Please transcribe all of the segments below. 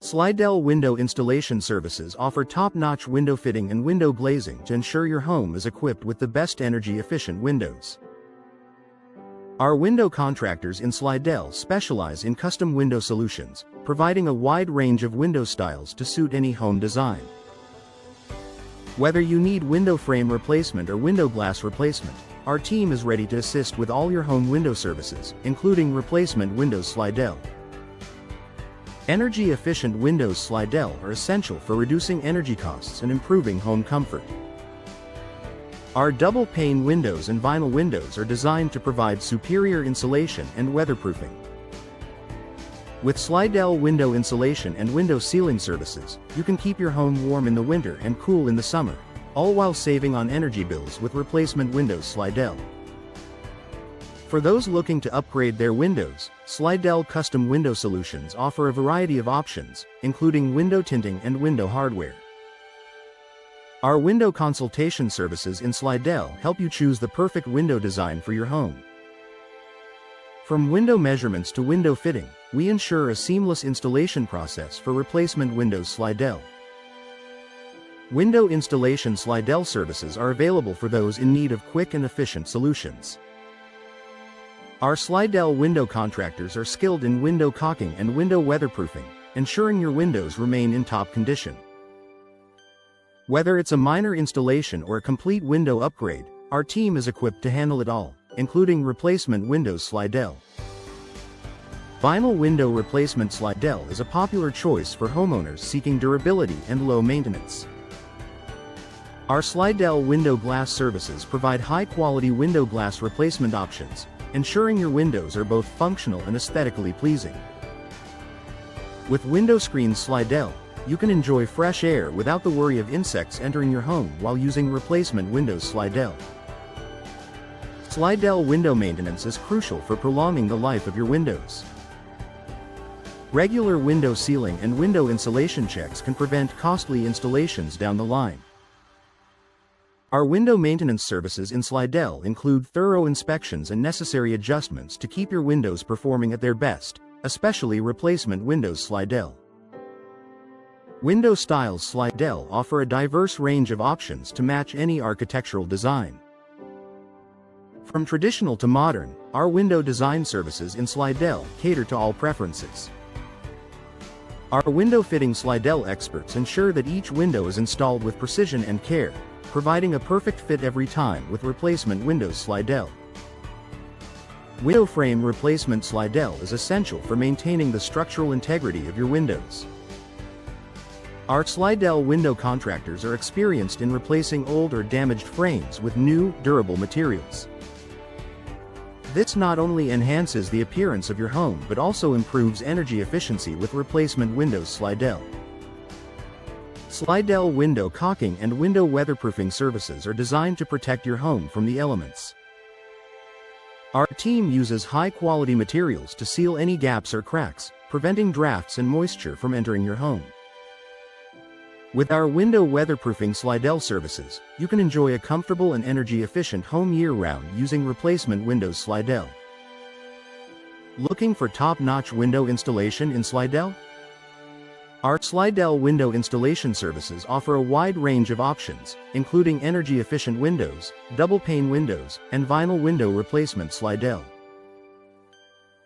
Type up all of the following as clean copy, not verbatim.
Slidell Window Installation Services offer top-notch window fitting and window glazing to ensure your home is equipped with the best energy-efficient windows. Our window contractors in Slidell specialize in custom window solutions, providing a wide range of window styles to suit any home design. Whether you need window frame replacement or window glass replacement, our team is ready to assist with all your home window services, including replacement windows. Slidell. Energy-efficient windows. Slidell are essential for reducing energy costs and improving home comfort. Our double-pane windows and vinyl windows are designed to provide superior insulation and weatherproofing. With Slidell window insulation and window sealing services, you can keep your home warm in the winter and cool in the summer, all while saving on energy bills with replacement windows. Slidell. For those looking to upgrade their windows, Slidell Custom Window Solutions offer a variety of options, including window tinting and window hardware. Our window consultation services in Slidell help you choose the perfect window design for your home. From window measurements to window fitting, we ensure a seamless installation process for replacement windows. Slidell. Window installation. Slidell services are available for those in need of quick and efficient solutions. Our Slidell window contractors are skilled in window caulking and window weatherproofing, ensuring your windows remain in top condition. Whether it's a minor installation or a complete window upgrade, our team is equipped to handle it all, including replacement windows. Slidell. Vinyl window replacement. Slidell is a popular choice for homeowners seeking durability and low maintenance. Our Slidell window glass services provide high-quality window glass replacement options, ensuring your windows are both functional and aesthetically pleasing. With window screens. Slidell, you can enjoy fresh air without the worry of insects entering your home while using replacement windows. Slidell. Slidell window maintenance is crucial for prolonging the life of your windows. Regular window sealing and window insulation checks can prevent costly installations down the line. Our window maintenance services in Slidell include thorough inspections and necessary adjustments to keep your windows performing at their best, especially replacement windows. Slidell. Window styles. Slidell offer a diverse range of options to match any architectural design. From traditional to modern, our window design services in Slidell cater to all preferences. Our window fitting. Slidell experts ensure that each window is installed with precision and care, providing a perfect fit every time with replacement windows. Slidell. Window frame replacement. Slidell is essential for maintaining the structural integrity of your windows. Our Slidell window contractors are experienced in replacing old or damaged frames with new, durable materials. This not only enhances the appearance of your home but also improves energy efficiency with replacement windows. Slidell. Slidell window caulking and window weatherproofing services are designed to protect your home from the elements. Our team uses high-quality materials to seal any gaps or cracks, preventing drafts and moisture from entering your home. With our window weatherproofing. Slidell services, you can enjoy a comfortable and energy-efficient home year-round using replacement windows. Slidell. Looking for top-notch window installation in Slidell? Our Slidell window installation services offer a wide range of options, including energy-efficient windows, double-pane windows, and vinyl window replacement. Slidell.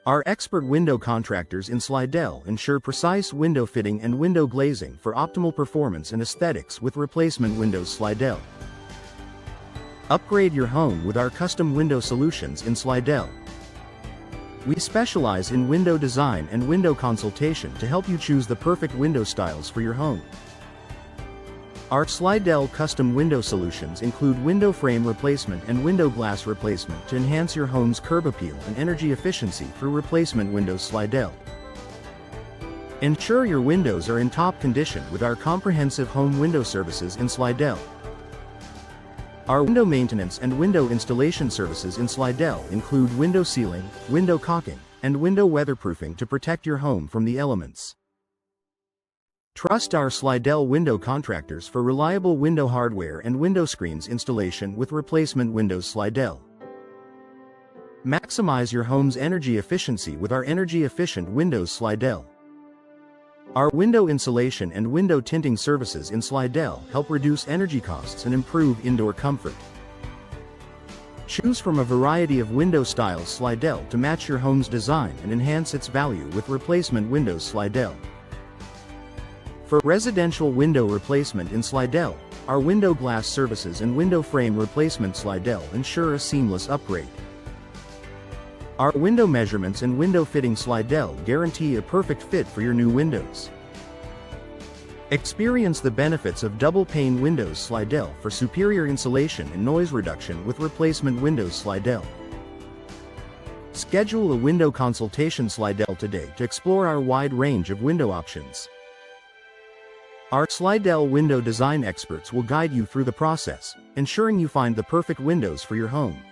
Our expert window contractors in Slidell ensure precise window fitting and window glazing for optimal performance and aesthetics with replacement windows. Slidell. Upgrade your home with our custom window solutions in Slidell. We specialize in window design and window consultation to help you choose the perfect window styles for your home. Our Slidell custom window solutions include window frame replacement and window glass replacement to enhance your home's curb appeal and energy efficiency through replacement windows. Slidell. Ensure your windows are in top condition with our comprehensive home window services in Slidell. Our window maintenance and window installation services in Slidell include window sealing, window caulking, and window weatherproofing to protect your home from the elements. Trust our Slidell window contractors for reliable window hardware and window screens installation with replacement windows. Slidell. Maximize your home's energy efficiency with our energy-efficient windows. Slidell. Our window insulation and window tinting services in Slidell help reduce energy costs and improve indoor comfort. Choose from a variety of window styles Slidell to match your home's design and enhance its value with replacement windows Slidell. For residential window replacement in Slidell, our window glass services and window frame replacement Slidell ensure a seamless upgrade. Our window measurements and window fitting Slidell guarantee a perfect fit for your new windows. Experience the benefits of double-pane windows Slidell for superior insulation and noise reduction with replacement windows Slidell. Schedule a window consultation Slidell today to explore our wide range of window options. Our Slidell window design experts will guide you through the process, ensuring you find the perfect windows for your home.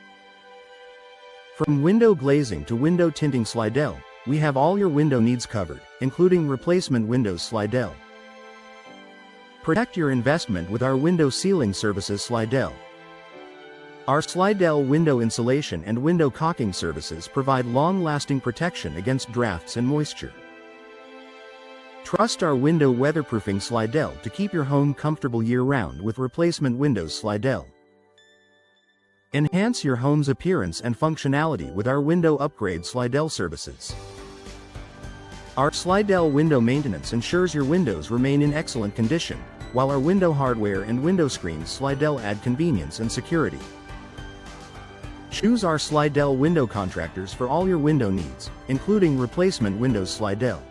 From window glazing to window tinting Slidell, we have all your window needs covered, including replacement windows Slidell. Protect your investment with our window sealing services Slidell. Our Slidell window insulation and window caulking services provide long-lasting protection against drafts and moisture. Trust our window weatherproofing Slidell to keep your home comfortable year-round with replacement windows Slidell. Enhance your home's appearance and functionality with our window upgrade Slidell services. Our Slidell window maintenance ensures your windows remain in excellent condition, while our window hardware and window screens Slidell add convenience and security. Choose our Slidell window contractors for all your window needs, including replacement windows Slidell.